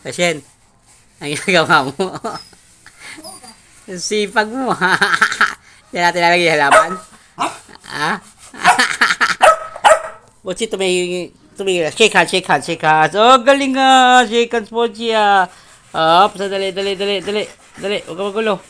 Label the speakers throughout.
Speaker 1: Kasyen, ang ginagawa mo. Sipag mo. Yan natin lalagay halaman. Ah? Pochi, tumigil. Shake hands, shake hands, shake hands. Oh, galing nga. Shake hands, Pochi, ah. Up, dali. Dali, huwag ka magulo.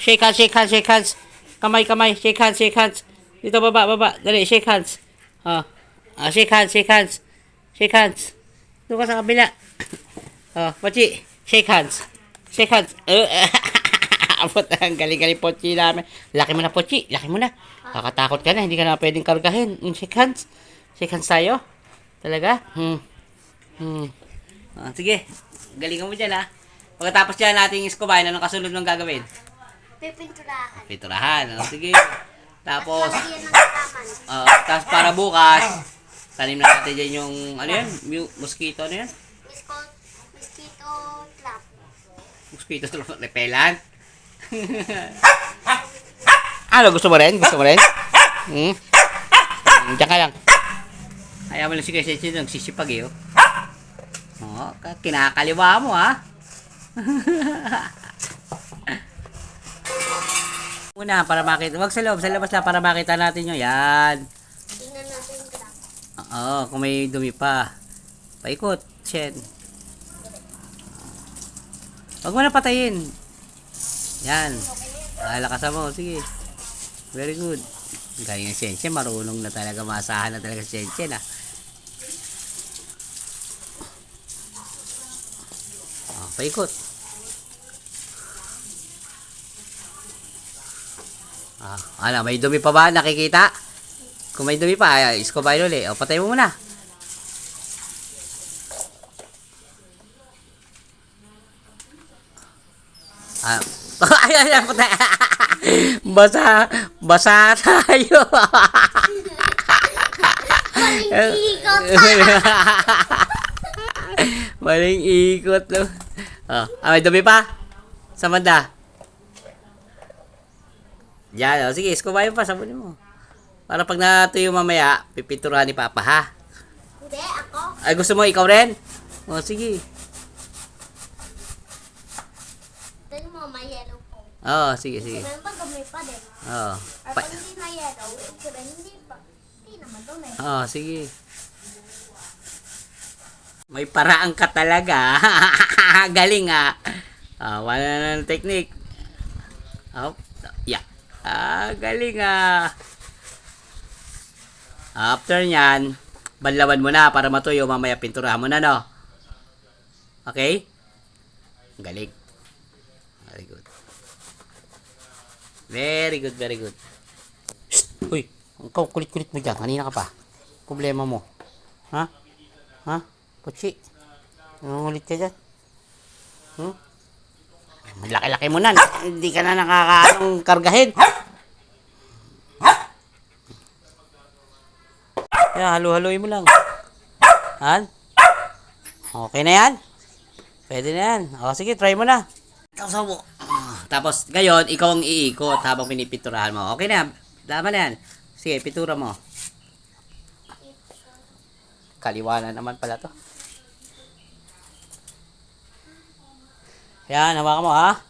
Speaker 1: Shake hands, shake hands, shake hands. Kamay, shake hands, shake hands. Dito, baba. Dali, shake hands. Shake hands, shake hands. Shake hands. Doon ka sa kabila. Pochi, shake hands. Shake hands. Abot ang galing-galing Pochi namin. Laki mo na, Pochi. Laki mo na. Kakatakot ka na. Hindi ka na pwedeng kargahin. Shake hands. Shake hands tayo. Talaga? Sige. Galingan mo dyan, ha. Pagkatapos dyan nating iskobahin, anong kasunod ng gagawin?
Speaker 2: Pipinturahan.
Speaker 1: Pinturahan. Sige. Tapos,
Speaker 2: Lagyan ng halaman.
Speaker 1: tapos para bukas, tanim na natin dyan yung, ano yan? Mosquito, ano yan?
Speaker 2: Mosquito trap.
Speaker 1: Mosquito repellent. Ano, gusto mo rin? Diyan ka lang. Ayaw mo lang si Kasi nagsisipag eh. Kinakaliwa mo ha. Muna para makita. Wag sa loob, sa labas lang para makita natin nyo. Yan.
Speaker 2: Tingnan natin yung trap.
Speaker 1: Oo, kung may dumi pa. Paikot, Shen. Wag mo na patayin. Yan. Lakasan mo, sige. Very good. Galing ng Shen, marunong na talaga, masahan na talaga si Shen ha. Paikot. May dumi pa ba? Nakikita? Kung may dumi pa, iskobahin ulit. Patay mo muna. Patay. Basa tayo. Maling ikot lang. May dumi pa? Sa banda? Yan, sige, iskobahin pa, sabunin mo. Para pag natuyo mamaya, pipinturahan ni Papa, ha?
Speaker 2: Hindi, ako.
Speaker 1: Ay, gusto mo ikaw rin? Sige.
Speaker 2: Tignan mo, may yellow po.
Speaker 1: Sige.
Speaker 2: Meron pa dumi pa din. Or pag hindi na yellow, hindi pa. Hindi naman dumi.
Speaker 1: Sige. May paraan ka talaga. Galing ha. Wala na ng technique. Yeah. Galing ha. After nyan, banlawan mo na para matuyo. Mamaya pinturahan mo na, no? Okay? Galing. Very good. Very good. Shhh! Uy! Ang kulit-kulit mo dyan. Kanina ka pa. Problema mo. Ha? Pochi? Nangungulit ka dyan? Laki-laki mo na. Hindi ka na nakakaanong kargahin. Halo-haloy mo lang. Okay na yan? Pwede na yan. Sige, try mo na. Tapos, ngayon, ikaw ang iikot habang pinipinturahan mo. Okay na. Tama na yan. Sige, pintura mo. Kaliwa na naman pala to. Yan, hawakan mo ha.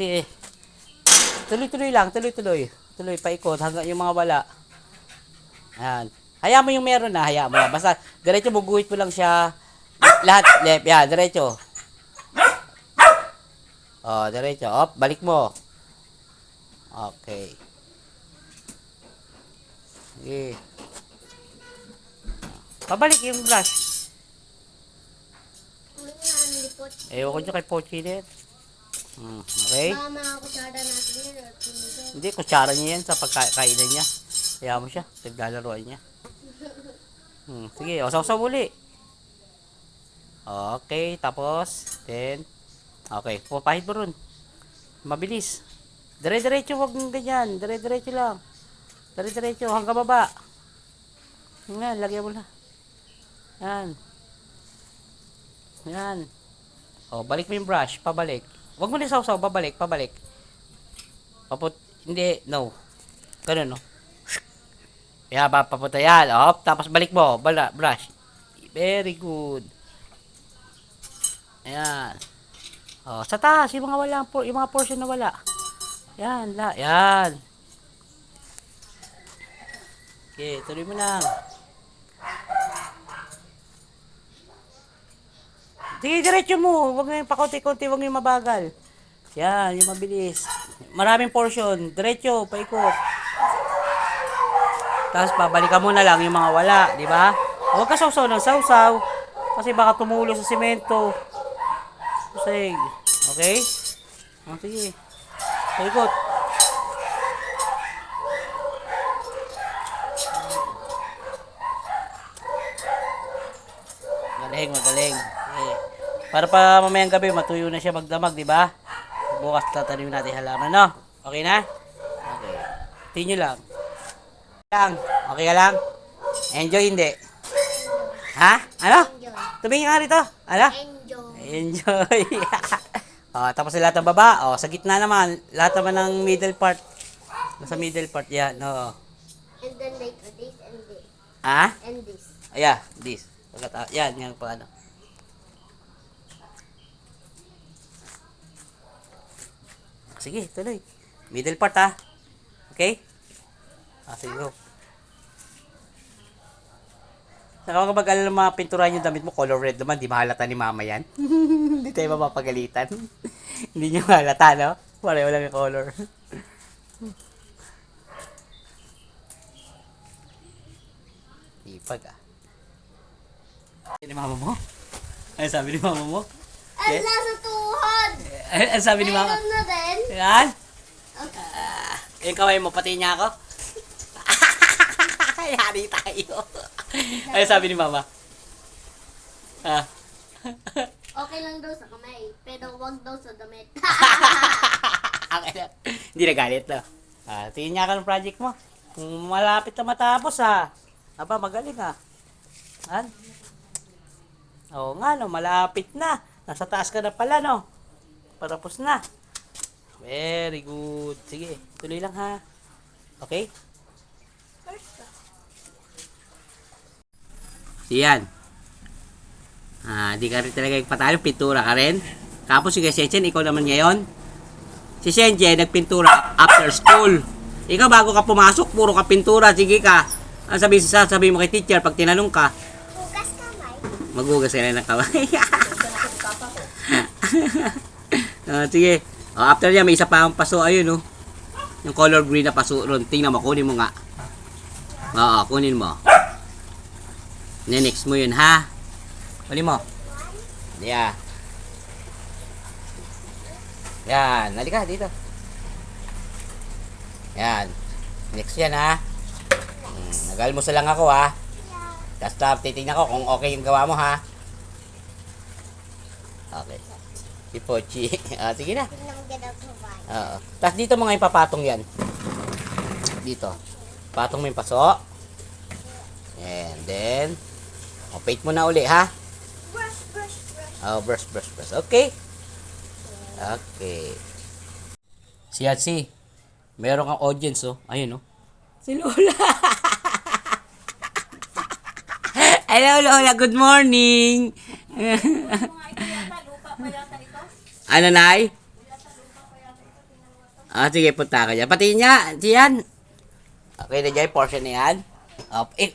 Speaker 1: Sige. Tuloy-tuloy lang, tuloy. Tuloy, paikot hanggang yung mga wala. Yan. Hayaan mo yung meron na, hayaan mo na. Basta, diretso mo, guhit mo lang siya. Lahat, left, yan, diretso. Diretso. Balik mo. Okay. Sige. Pabalik yung brush. Ewan ko nyo kay Pochi din. Okay?
Speaker 2: Mga kutsara natin yun.
Speaker 1: Hindi, kutsara niya yan sa pagkainan niya. Kaya mo siya, naglalaroan niya. Sige, saw-saw muli. Okay, tapos, then, okay, pupahid mo ron. Mabilis. Dire-diretso, wag mong ganyan. Dire-diretso lang. Dire-diretso, hanggang baba. Yan, lagyan mo na. Yan. Balik mo yung brush, pabalik. Wag mo na saw-saw, pabalik. Hindi, no. Ganun, no. Papunta yan. Tapos balik mo, brush. Very good. Ayan. Oh, sa taas, yung mga wala, yung mga portion na wala. Yan, yan. Okay, tuloy mo lang. Sige, diretso mo. Huwag na yung pakunti-kunti, huwag na yung mabagal. Yan, yung mabilis. Maraming portion. Diretso, paikot. Tapos babalikan mo na lang yung mga wala, di ba? Huwag ka sausaw ng sausaw. Kasi baka tumulo sa simento. Kusig. Okay? Oh, sige. Paikot. Magaling, magaling. Okay. Para pa mamayang gabi, matuyo na siya magdamag, di ba? Bukas tatanim natin halaman, no? Okay na? Okay. Tingin nyo lang. Okay ka lang? Enjoy, hindi? Ha? Ano?
Speaker 2: Enjoy.
Speaker 1: Tumingin ka rito. Ano?
Speaker 2: Enjoy.
Speaker 1: Enjoy. Tapos sa lahat ng baba. Sa gitna naman. Lahat naman ng middle part. Sa middle part, yan.
Speaker 2: And then later this and this.
Speaker 1: Ha?
Speaker 2: And this.
Speaker 1: Yeah, this. Yan, yan pa ano. Sige, tuloy. Middle part, ha? Okay? Sige, go. Saka kapag alam ng mga pinturan yung damit mo, color red naman, di mahalata ni mama yan. Hindi tayo mapapagalitan. Hindi nyo mahalata, no? Pareho lang yung color. Ipag, ah. Ni mama mo? Ano sabi ni mama mo?
Speaker 2: Ang nasa tuhod.
Speaker 1: Ano sabi ni mama?
Speaker 2: Meron na din.
Speaker 1: Yan?
Speaker 2: Okay.
Speaker 1: Yung kamay mo, pati niya ako? Yari tayo. Ano sabi ni mama?
Speaker 2: Okay lang daw sa kamay, pero wag daw sa damit.
Speaker 1: Hindi na galit, no? Tingin niya ka ng project mo. Malapit na matapos, ha? Aba, magaling, ha? Han? Oo nga, no? Malapit na. Nasa taas ka na pala, no? Patapos na. Very good. Sige, tuloy lang, ha? Okay? Yan. Di ka rin talaga patalo, pintura ka rin. Tapos si Shenshen, ikaw naman ngayon. Si Shenshen, nagpintura after school. Ikaw bago ka pumasok, puro ka pintura. Sige ka. Ang sabi mo kay teacher, pag tinanong ka,
Speaker 2: Hugas kamay.
Speaker 1: maghugas ka na ng kamay. Sige. After yan, may isa pa ang paso. Ayun, yung color green na paso ron. Tingnan mo, kunin mo nga. Kunin mo. Next mo yun, ha? Kunin mo. Yeah. Yan. Halika, dito. Yan. Next yan, ha? Nag-almusal lang ako, ha? Tapos titignan ko kung okay yung gawa mo, ha? Okay. Si Pochi. Sige na.
Speaker 2: Tingnan ganda ko ba?
Speaker 1: Oo. Tapos dito mo nga ipapatong yan. Dito. Patong mo yung paso. And then, paint mo na uli, ha?
Speaker 2: Brush, brush, brush.
Speaker 1: Brush, brush, brush. Okay. Okay. Si Atsi, meron kang audience, Ayun, si Lola. Hello, Lola. Good morning. Ano, Nay? Sige, punta ka dyan. Pati niya, diyan. Okay na dyan, portion na yan.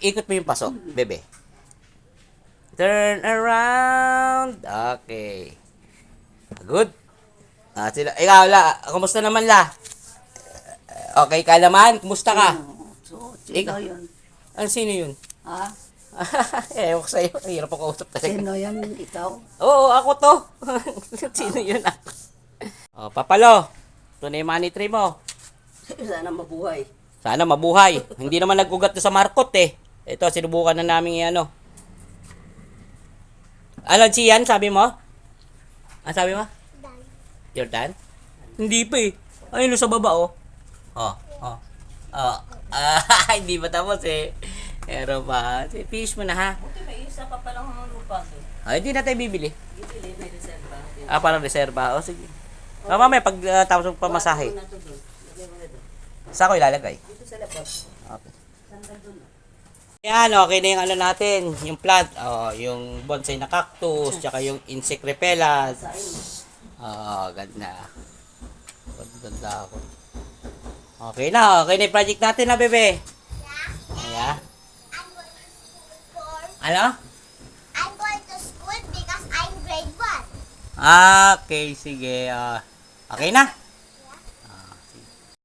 Speaker 1: Ikot mo yung paso, bebe. Turn around. Okay. Good. Ikaw, La. Kumusta naman, La? Okay ka naman? Kumusta ka?
Speaker 3: Sino yun?
Speaker 1: Sino yun?
Speaker 3: Ha?
Speaker 1: Ewan ko sa'yo. Hirap ako usap talaga.
Speaker 3: Sino yan? Ikaw?
Speaker 1: Oo, ako to. Sino yun ako? Papalo. Ito na yung money tree mo.
Speaker 3: Sana mabuhay.
Speaker 1: Sana mabuhay. Hindi naman nag-ugat to sa markot, eh. Ito, sinubukan na namin yung Ano, Chian, sabi mo? Ano sabi mo?
Speaker 2: Dan.
Speaker 1: Jordan? Hindi pa, eh. Ayun, sa baba, hindi ba tapos, eh. Pero pa. Finish mo na, ha?
Speaker 3: Okay, may isa pa palang lupa.
Speaker 1: Hindi na tayo bibili.
Speaker 3: Bibili, may reserva.
Speaker 1: Parang reserva. Sige. Mamaya, pag tapos ng pamasahe.
Speaker 3: Ano na to doon? Lagay mo na doon.
Speaker 1: Saan ko ilalagay?
Speaker 3: Dito sa labas.
Speaker 1: Okay.
Speaker 3: Saan ka doon?
Speaker 1: Yan, okay na yung ano natin, yung plant, yung bonsai na cactus, tsaka yung insect repellent. Ganda. Ganda ako. Okay na yung project natin na, bebe. Yeah.
Speaker 2: I'm going to school for...
Speaker 1: Ano?
Speaker 2: I'm going to school because I'm grade 1.
Speaker 1: Okay, sige. Okay na.